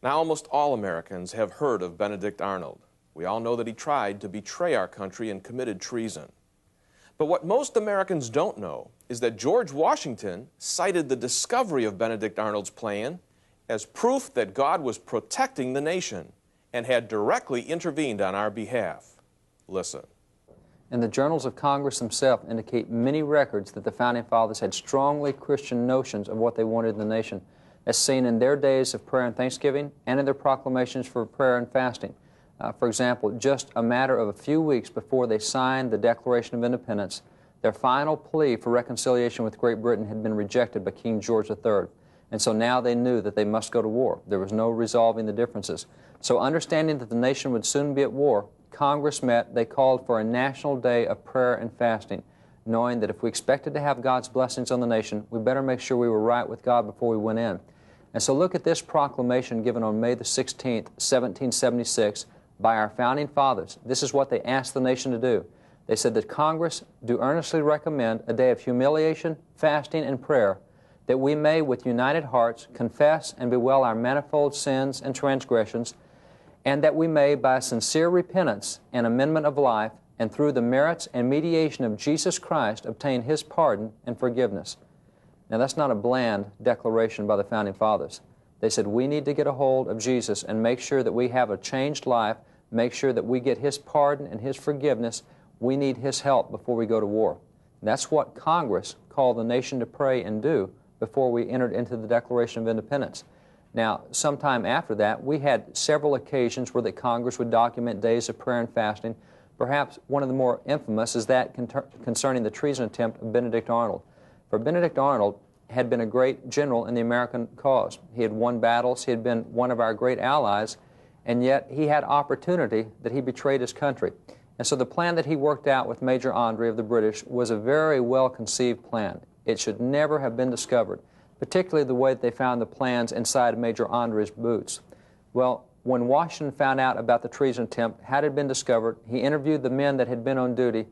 Now, almost all Americans have heard of Benedict Arnold. We all know that he tried to betray our country and committed treason. But what most Americans don't know is that George Washington cited the discovery of Benedict Arnold's plan as proof that God was protecting the nation and had directly intervened on our behalf. Listen. And the journals of Congress themselves indicate many records that the Founding Fathers had strongly Christian notions of what they wanted in the nation, as seen in their days of prayer and thanksgiving and in their proclamations for prayer and fasting. For example, just a matter of a few weeks before they signed the Declaration of Independence, their final plea for reconciliation with Great Britain had been rejected by King George III. And so now they knew that they must go to war. There was no resolving the differences. So understanding that the nation would soon be at war, Congress met. They called for a national day of prayer and fasting, knowing that if we expected to have God's blessings on the nation, we better make sure we were right with God before we went in. And so look at this proclamation given on May the 16th, 1776, by our Founding Fathers. This is what they asked the nation to do. They said that Congress do earnestly recommend a day of humiliation, fasting, and prayer, that we may with united hearts confess and bewail our manifold sins and transgressions, and that we may by sincere repentance and amendment of life, and through the merits and mediation of Jesus Christ, obtain His pardon and forgiveness. Now that's not a bland declaration by the Founding Fathers. They said we need to get a hold of Jesus and make sure that we have a changed life, make sure that we get His pardon and His forgiveness. We need His help before we go to war. That's what Congress called the nation to pray and do before we entered into the Declaration of Independence. Now, sometime after that, we had several occasions where the Congress would document days of prayer and fasting. Perhaps one of the more infamous is that concerning the treason attempt of Benedict Arnold. For Benedict Arnold had been a great general in the American cause. He had won battles, he had been one of our great allies, and yet he had opportunity that he betrayed his country. And so the plan that he worked out with Major Andre of the British was a very well-conceived plan. It should never have been discovered, particularly the way that they found the plans inside Major Andre's boots. Well, when Washington found out about the treason attempt, how it had been discovered, he interviewed the men that had been on duty.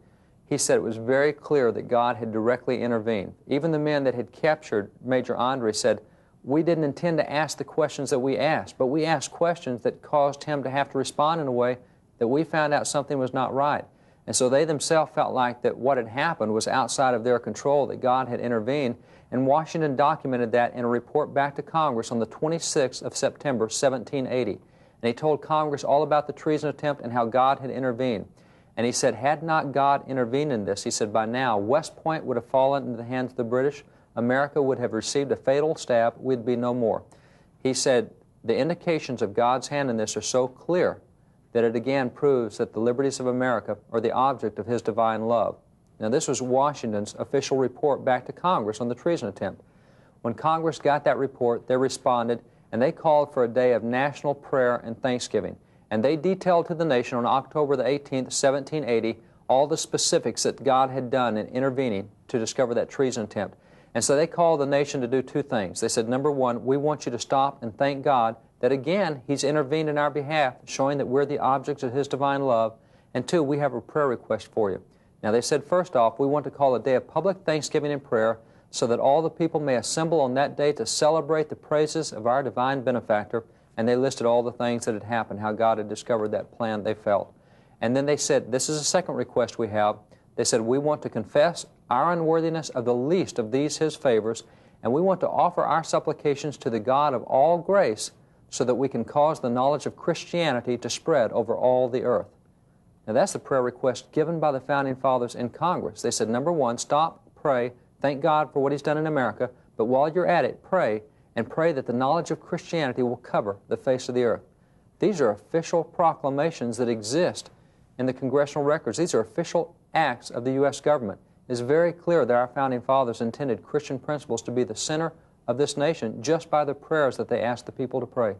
He said it was very clear that God had directly intervened. Even the men that had captured Major Andre said, we didn't intend to ask the questions that we asked, but we asked questions that caused him to have to respond in a way that we found out something was not right. And so they themselves felt like that what had happened was outside of their control, that God had intervened, and Washington documented that in a report back to Congress on the 26th of September, 1780. And he told Congress all about the treason attempt and how God had intervened. And he said, had not God intervened in this, he said, by now West Point would have fallen into the hands of the British, America would have received a fatal stab, we'd be no more. He said, the indications of God's hand in this are so clear that it again proves that the liberties of America are the object of His divine love. Now this was Washington's official report back to Congress on the treason attempt. When Congress got that report, they responded and they called for a day of national prayer and thanksgiving. And they detailed to the nation on October the 18th, 1780, all the specifics that God had done in intervening to discover that treason attempt. And so they called the nation to do two things. They said, number one, we want you to stop and thank God that again, He's intervened in our behalf, showing that we're the objects of His divine love. And two, we have a prayer request for you. Now they said, first off, we want to call a day of public thanksgiving and prayer so that all the people may assemble on that day to celebrate the praises of our divine benefactor. And they listed all the things that had happened, how God had discovered that plan they felt. And then they said, this is a second request we have. They said, we want to confess our unworthiness of the least of these His favors, and we want to offer our supplications to the God of all grace so that we can cause the knowledge of Christianity to spread over all the earth. Now that's the prayer request given by the Founding Fathers in Congress. They said, number one, stop, pray, thank God for what He's done in America, but while you're at it, pray, and pray that the knowledge of Christianity will cover the face of the earth. These are official proclamations that exist in the congressional records. These are official acts of the U.S. government. It's very clear that our Founding Fathers intended Christian principles to be the center of this nation just by the prayers that they asked the people to pray.